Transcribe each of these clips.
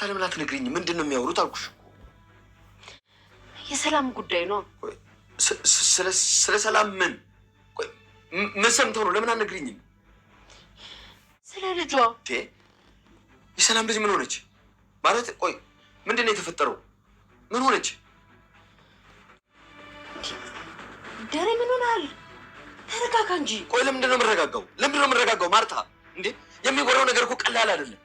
ለምን አትነግሪኝ? ምንድነው የሚያወሩት አልኩሽ? የሰላም ጉዳይ ነው። ስለ ሰላም ምን ሰምተው ነው? ለምን አትነግሪኝም? ስለ ልጇ። የሰላም ልጅ ምን ሆነች ማለት? ቆይ ምንድነው የተፈጠረው? ምን ሆነች? ደሬ ምን ሆናል? ተረጋጋ እንጂ። ቆይ ለምንድነው የምረጋጋው? ለምንድነው የምረጋጋው? ማርታ እንዴ የሚወራው ነገር እኮ ቀላል አይደለም።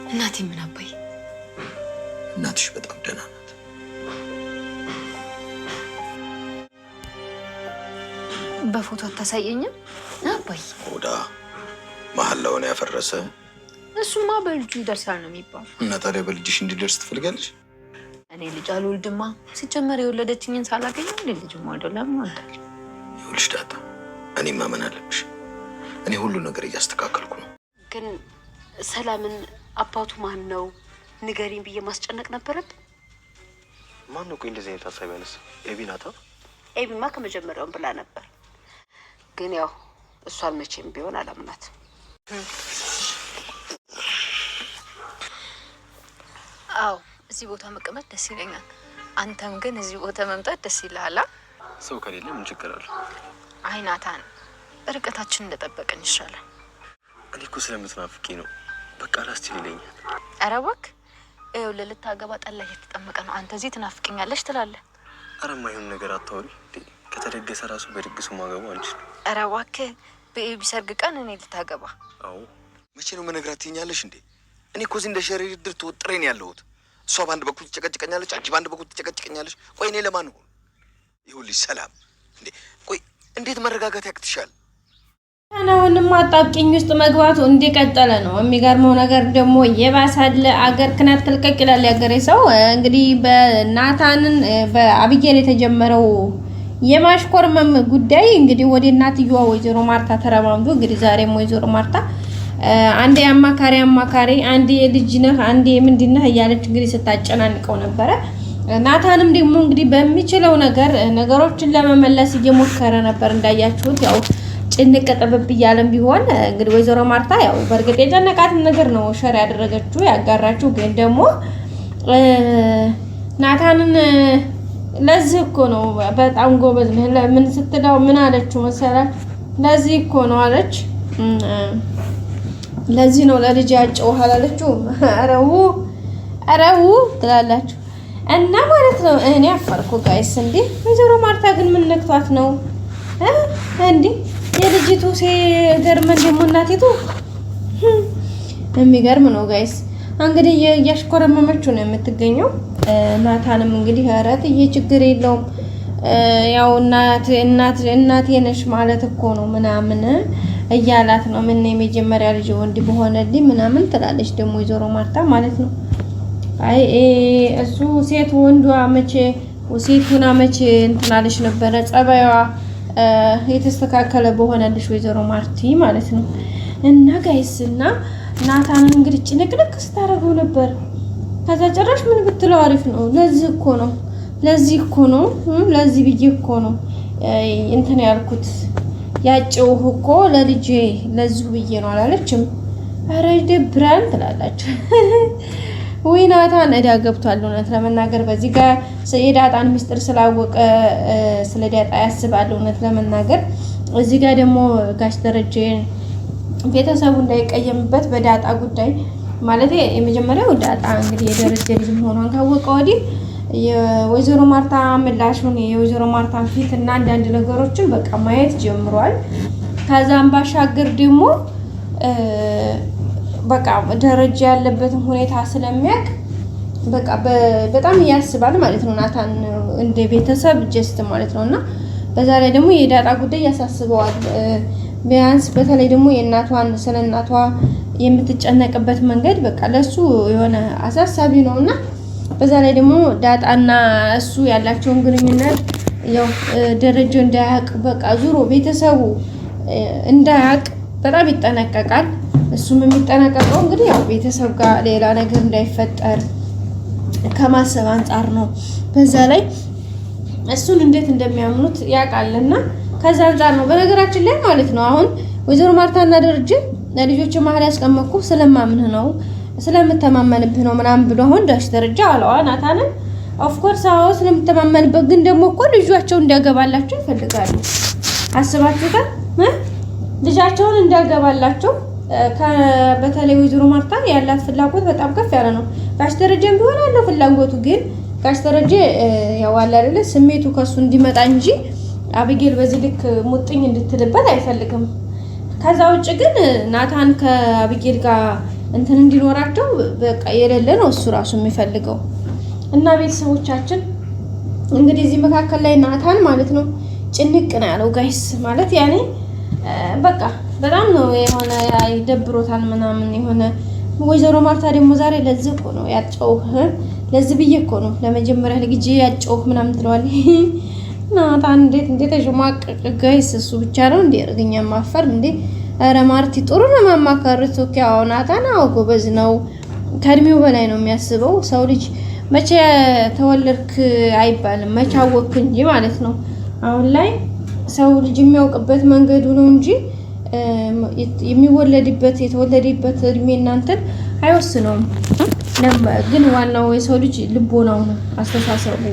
እናቴ ምን አባይ? እናትሽ በጣም ደህና ናት። በፎቶ አታሳየኝም አባይ? ወዳ መሐላውን ያፈረሰ እሱማ በልጁ ይደርሳል ነው የሚባለው። እና ታዲያ በልጅሽ እንዲደርስ ትፈልጋለሽ? እኔ ልጅ አልወልድማ። ሲጀመር የወለደችኝን ሳላገኘው ልጅም ወልደው ለምን ወልዳል? ይኸውልሽ ዳጣ፣ እኔ ማመን አለብሽ። እኔ ሁሉ ነገር እያስተካከልኩ ነው። ግን ሰላምን አባቱ ማን ነው ንገሪኝ ብዬ ማስጨነቅ ነበረብኝ። ማን ነው? ቆይ እንደዚህ አይነት ሀሳብ ያነሳ? ኤቢ ናታ? ኤቢማ ከመጀመሪያውም ብላ ነበር። ግን ያው እሷን መቼም ቢሆን አላምናት። አዎ እዚህ ቦታ መቀመጥ ደስ ይለኛል። አንተም ግን እዚህ ቦታ መምጣት ደስ ይልሃል። ሰው ከሌለ ምን ችግር አለ? አይ ናታን፣ ርቀታችን እንደጠበቅን ይሻላል። እኔ እኮ ስለምትናፍቂ ነው። በቃ ላስችል ይለኛል። ኧረ እባክህ፣ ይኸውልህ ልታገባ ጠላ እየተጠመቀ ነው። አንተ እዚህ ትናፍቅኛለሽ ትላለህ። ኧረ የማይሆን ነገር አታወሪ። ከተደገሰ ራሱ በድግሱ ማገባው አንቺን። ኧረ እባክህ፣ በኤቢ ሰርግ ቀን እኔ ልታገባ? አዎ። መቼ ነው መነግራት ትይኛለሽ እንዴ? እኔ እኮ እዚህ እንደ ሸረሪት ድር ተወጥሬ ነው ያለሁት። እሷ በአንድ በኩል ትጨቀጭቀኛለች፣ አንቺ በአንድ በኩል ትጨቀጭቀኛለች። ቆይ እኔ ለማን ሆን? ይኸውልሽ ሰላም፣ እንዴ ቆይ እንዴት መረጋጋት ያቅትሻል? አሁንም አጣብቂኝ ውስጥ መግባቱ እንደቀጠለ ነው። የሚገርመው ነገር ደግሞ የባሳለ አገር ክናት ክልቀቅ ይላል ያገሬ ሰው። እንግዲህ በናታንን በአብጌል የተጀመረው የማሽኮርመም ጉዳይ እንግዲህ ወደ እናትየዋ ወይዘሮ ማርታ ተረማምዶ እንግዲህ ዛሬም ወይዘሮ ማርታ አንዴ አማካሪ አንዴ ልጅ ነህ አንዴ ምንድነህ እያለች እንግዲህ ስታጨናንቀው ነበረ። ናታንም ደግሞ እንግዲህ በሚችለው ነገር ነገሮችን ለመመለስ እየሞከረ ነበር። እንዳያችሁት ያው ጭንቅ ጥብብ እያለም ቢሆን እንግዲህ ወይዘሮ ማርታ ያው በእርግጥ የጨነቃትን ነገር ነው ሸር ያደረገችው ያጋራችው። ግን ደግሞ ናታንን ለዚህ እኮ ነው በጣም ጎበዝ ነህ ለምን ስትለው ምን አለችው መሰላችሁ? ለዚህ እኮ ነው አለች። ለዚህ ነው ለልጅ ያጨው አላለችው? አረው ትላላችሁ እና ማለት ነው። እኔ አፈርኩ ጋይስ። እንዴ ወይዘሮ ማርታ ግን ምን ነክቷት ነው እንዴ? የልጅቱ ገርመን ደግሞ እናቲቱ የሚገርም ነው ጋይስ። እንግዲህ ያሽኮረመመችው ነው የምትገኘው። ናታንም እንግዲህ አራትዬ ችግር የለውም ያው እናቴ ነሽ ማለት እኮ ነው ምናምን እያላት ነው። ምን የመጀመሪያ ልጅ ወንድ በሆነልኝ ምናምን ትላለች ደግሞ ወይዘሮ ማርታ ማለት ነው። አይ እሱ ሴት ወንዷ መቼ ሴቱና መቼ እንትናለሽ ነበረ ጸባይዋ የተስተካከለ በሆነልሽ ወይዘሮ ማርቲ ማለት ነው። እና ጋይስና ናታንን እንግዲህ ጭንቅልቅ ስታረገው ነበር። ከዛ ጭራሽ ምን ብትለው አሪፍ ነው? ለዚህ እኮ ነው ለዚህ ብዬ እኮ ነው እንትን ያልኩት ያጨው እኮ ለልጄ ለዚህ ብዬ ነው አላለችም? ኧረ ይደብራል ትላላችሁ። ወይ ናታን እዳ ገብቷል። እውነት ለመናገር በዚህ ጋር የዳጣን ሚስጥር ስላወቀ ስለ ዳጣ ያስባል። እውነት ለመናገር እዚህ ጋር ደግሞ ጋሽ ደረጀ ቤተሰቡ እንዳይቀየምበት በዳጣ ጉዳይ ማለት የመጀመሪያው ዳጣ እንግዲህ የደረጀ ልጅ መሆኗን ካወቀ ወዲህ የወይዘሮ ማርታ ምላሹን የወይዘሮ ማርታን ፊት እና አንዳንድ ነገሮችን በቃ ማየት ጀምሯል። ከዛም ባሻገር ደግሞ በቃ ደረጃ ያለበትን ሁኔታ ስለሚያውቅ በቃ በጣም ያስባል ማለት ነው። ናታን እንደ ቤተሰብ ጀስት ማለት ነውና በዛ ላይ ደግሞ የዳጣ ጉዳይ ያሳስበዋል። ቢያንስ በተለይ ደግሞ የእናቷን ስለእናቷ የምትጨነቅበት መንገድ በቃ ለሱ የሆነ አሳሳቢ ነውና በዛ ላይ ደግሞ ዳጣና እሱ ያላቸውን ግንኙነት ያው ደረጃ እንዳያውቅ በቃ ዙሮ ቤተሰቡ እንዳያውቅ በጣም ይጠነቀቃል። እሱም የሚጠነቀቀው እንግዲህ ያው ቤተሰብ ጋር ሌላ ነገር እንዳይፈጠር ከማሰብ አንፃር ነው። በዛ ላይ እሱን እንዴት እንደሚያምኑት ያውቃልና ከዛ አንፃር ነው በነገራችን ላይ ማለት ነው። አሁን ወይዘሮ ማርታና ደረጀ ለልጆች መሀል ያስቀመጥኩ ስለማምንህ ነው ስለምተማመንብህ ነው ምናምን ብሎ አሁን ዳሽ ደረጃ አለዋ ናታንን። ኦፍ ኮርስ አዎ ስለምተማመንበት፣ ግን ደግሞ እኮ ልጇቸው እንዲያገባላቸው ይፈልጋሉ። አስባችሁታል? ልጃቸውን እንዲያገባላቸው በተለይ ወይዘሮ ማርታ ያላት ፍላጎት በጣም ከፍ ያለ ነው። ጋሽ ደረጀም ቢሆን ያለው ፍላጎቱ፣ ግን ጋሽ ደረጀ ያው አለ አይደለ ስሜቱ ከሱ እንዲመጣ እንጂ አብጌል በዚህ ልክ ሙጥኝ እንድትልበት አይፈልግም። ከዛ ውጭ ግን ናታን ከአብጌል ጋር እንትን እንዲኖራቸው በቃ የሌለ ነው እሱ ራሱ የሚፈልገው። እና ቤተሰቦቻችን እንግዲህ እዚህ መካከል ላይ ናታን ማለት ነው ጭንቅ ነው ያለው ጋይስ። ማለት ያኔ በቃ በጣም ነው የሆነ ይደብሮታል ምናምን የሆነ። ወይዘሮ ማርታ ደግሞ ዛሬ ለዚህ እኮ ነው ያጨውህ፣ ለዚህ ብዬ እኮ ነው ለመጀመሪያ ልጅ ያጨውህ ምናምን ትለዋለች። ናታን እንዴት ተሽማቀቅ ጋይስ። እሱ ብቻ ነው እንዴ እርግኛ ማፈር እንዴ? ኧረ ማርቲ ጥሩ ነው ማማከር። ኦኬ አዎ ናታን አዎ ጎበዝ ነው። ከእድሜው በላይ ነው የሚያስበው። ሰው ልጅ መቼ ተወለድክ አይባልም መቼ አወቅክ እንጂ ማለት ነው። አሁን ላይ ሰው ልጅ የሚያውቅበት መንገዱ ነው እንጂ የሚወለድበት የተወለደበት እድሜ እናንተን አይወስነውም። ግን ዋናው የሰው ልጅ ልቦናው ነው፣ አስተሳሰቡ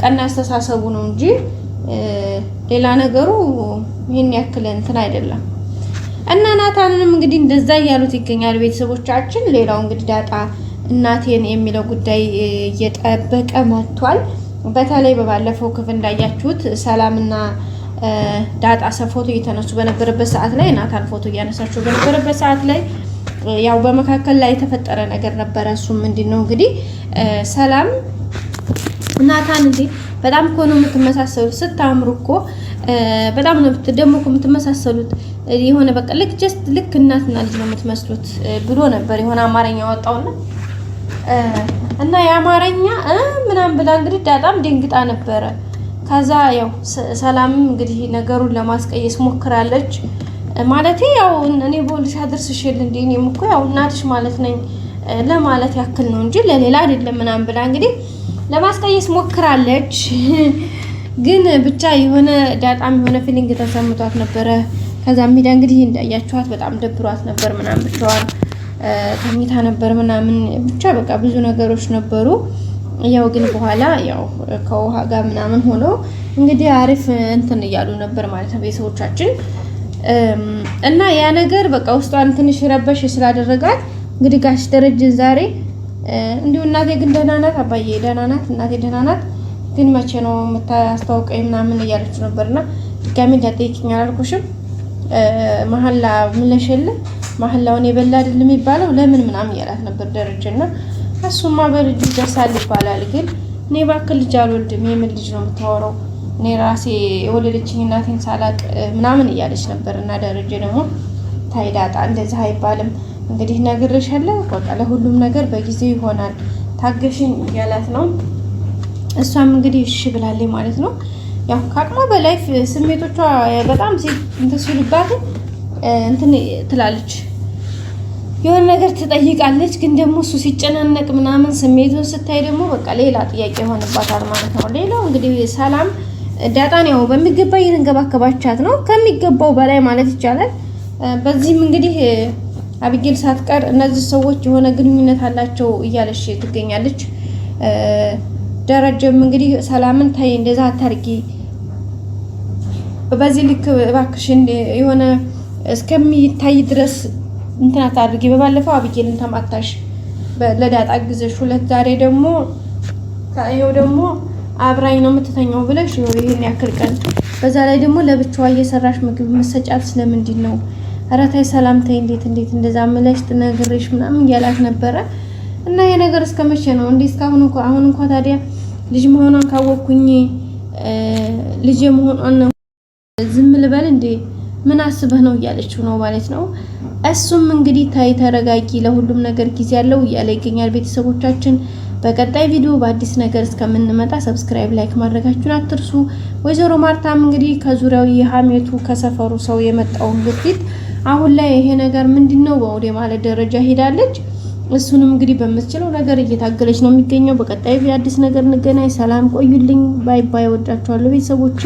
ቀና አስተሳሰቡ ነው እንጂ ሌላ ነገሩ ይሄን ያክል እንትን አይደለም። እና ናታንንም እንግዲህ እንደዛ እያሉት ይገኛሉ ቤተሰቦቻችን። ሌላው እንግዲህ ዳጣ እናቴን የሚለው ጉዳይ እየጠበቀ መጥቷል። በተለይ በባለፈው ክፍል እንዳያችሁት ሰላምና ዳጣ ፎቶ እየተነሱ በነበረበት ሰዓት ላይ ናታን ፎቶ እያነሳቸው በነበረበት ሰዓት ላይ ያው በመካከል ላይ የተፈጠረ ነገር ነበረ። እሱም ምንድነው እንግዲህ ሰላም ናታን እንዴ በጣም እኮ ነው የምትመሳሰሉት፣ ስታምሩ እኮ በጣም ነው ደግሞ እኮ የምትመሳሰሉት፣ የሆነ በቃ ልክ እናትና ልጅ ነው የምትመስሉት ብሎ ነበር የሆነ አማርኛ ወጣውና እና የአማርኛ ምናምን ብላ እንግዲህ ዳጣም ደንግጣ ነበረ። ከዛ ያው ሰላምም እንግዲህ ነገሩን ለማስቀየስ ሞክራለች። ማለት ያው እኔ ቦልሽ አድርስሽል እንዴ እኔም እኮ ያው እናትሽ ማለት ነኝ ለማለት ያክል ነው እንጂ ለሌላ አይደለም ምናምን ብላ እንግዲህ ለማስቀየስ ሞክራለች። ግን ብቻ የሆነ ዳጣም የሆነ ፊሊንግ ተሰምቷት ነበረ። ከዛ ሜዳ እንግዲህ እንዳያችኋት በጣም ደብሯት ነበር ምናምን ብቻዋን ተኝታ ነበር ምናምን ብቻ በቃ ብዙ ነገሮች ነበሩ። ያው ግን በኋላ ያው ከውሃ ጋር ምናምን ሆኖ እንግዲህ አሪፍ እንትን እያሉ ነበር ማለት ነው ቤተሰቦቻችን። እና ያ ነገር በቃ ውስጧን ትንሽ ረበሽ ስላደረጋት እንግዲህ ጋሽ ደረጀን ዛሬ እንዲሁ እናቴ ግን ደህና ናት፣ አባዬ ደህና ናት፣ እናቴ ደህና ናት፣ ግን መቼ ነው የምታስተዋውቀኝ ምናምን እያለች ነበርና ድጋሚ እንዳትጠይቂኝ አላልኩሽም መሐላ ምለሽል መሐላውን የበላ አይደል የሚባለው ለምን ምናምን እያላት ነበር ደረጀና እሱማ በልጅ ይደርሳል ይባላል፣ ግን እኔ እባክህ ልጅ አልወልድም፣ የምን ልጅ ነው የምታወራው? እኔ ራሴ የወለደችኝ እናቴን ሳላቅ ምናምን እያለች ነበር። እና ደረጀ ደግሞ ታይ ዳጣ እንደዚህ አይባልም እንግዲህ ነግሬሻለሁ፣ በቃ ለሁሉም ነገር በጊዜው ይሆናል ታገሽኝ እያላት ነው። እሷም እንግዲህ እሺ ብላለች ማለት ነው። ያው ከአቅሟ በላይ ስሜቶቿ በጣም እንትን ሲሉባት እንትን ትላለች፣ የሆነ ነገር ትጠይቃለች። ግን ደግሞ እሱ ሲጨናነቅ ምናምን ስሜቱን ስታይ ደግሞ በቃ ሌላ ጥያቄ ይሆንባታል ማለት ነው። ሌላው እንግዲህ ሰላም ዳጣን ያው በሚገባ እየተንከባከባቻት ነው፣ ከሚገባው በላይ ማለት ይቻላል። በዚህም እንግዲህ አብጌል ሳትቀር እነዚህ ሰዎች የሆነ ግንኙነት አላቸው እያለች ትገኛለች። ደረጀም እንግዲህ ሰላምን ታይ እንደዛ አታርጊ፣ በዚህ ልክ እባክሽ የሆነ እስከሚታይ ድረስ እንትን አታድርጊ። በባለፈው አብጌልን ተማታሽ ለዳጣ ግዘሽ ሁለት ዛሬ ደግሞ ይኸው ደግሞ አብራኝ ነው የምትተኛው ብለሽ ይሄን ያክል ቀን በዛ ላይ ደግሞ ለብቻዋ እየሰራሽ ምግብ መሰጫት ስለምንድን ነው? ኧረ ተይ ሰላም ተይ፣ እንዴት እንደዛ ምለሽ ትነግሬሽ ምናምን እያላት ነበረ። እና ይሄ ነገር እስከመቼ ነው እንዴ? እስካሁን አሁን እንኳን ታዲያ ልጅ መሆኗን ካወቅኩኝ ልጅ መሆኗን ዝም ልበል እንዴ? ምን አስበህ ነው እያለችው ነው ማለት ነው። እሱም እንግዲህ ታይ ተረጋጊ፣ ለሁሉም ነገር ጊዜ ያለው እያለ ይገኛል። ቤተሰቦቻችን በቀጣይ ቪዲዮ በአዲስ ነገር እስከምንመጣ ሰብስክራይብ፣ ላይክ ማድረጋችሁን አትርሱ። ወይዘሮ ማርታም እንግዲህ ከዙሪያው የሀሜቱ ከሰፈሩ ሰው የመጣውን ግፊት አሁን ላይ ይሄ ነገር ምንድነው ወደ ማለት ደረጃ ሄዳለች። እሱንም እንግዲህ በምትችለው ነገር እየታገለች ነው የሚገኘው። በቀጣይ አዲስ ነገር እንገናኝ። ሰላም ቆዩልኝ። ባይ ባይ። ወዳችኋለሁ ቤተሰቦቼ።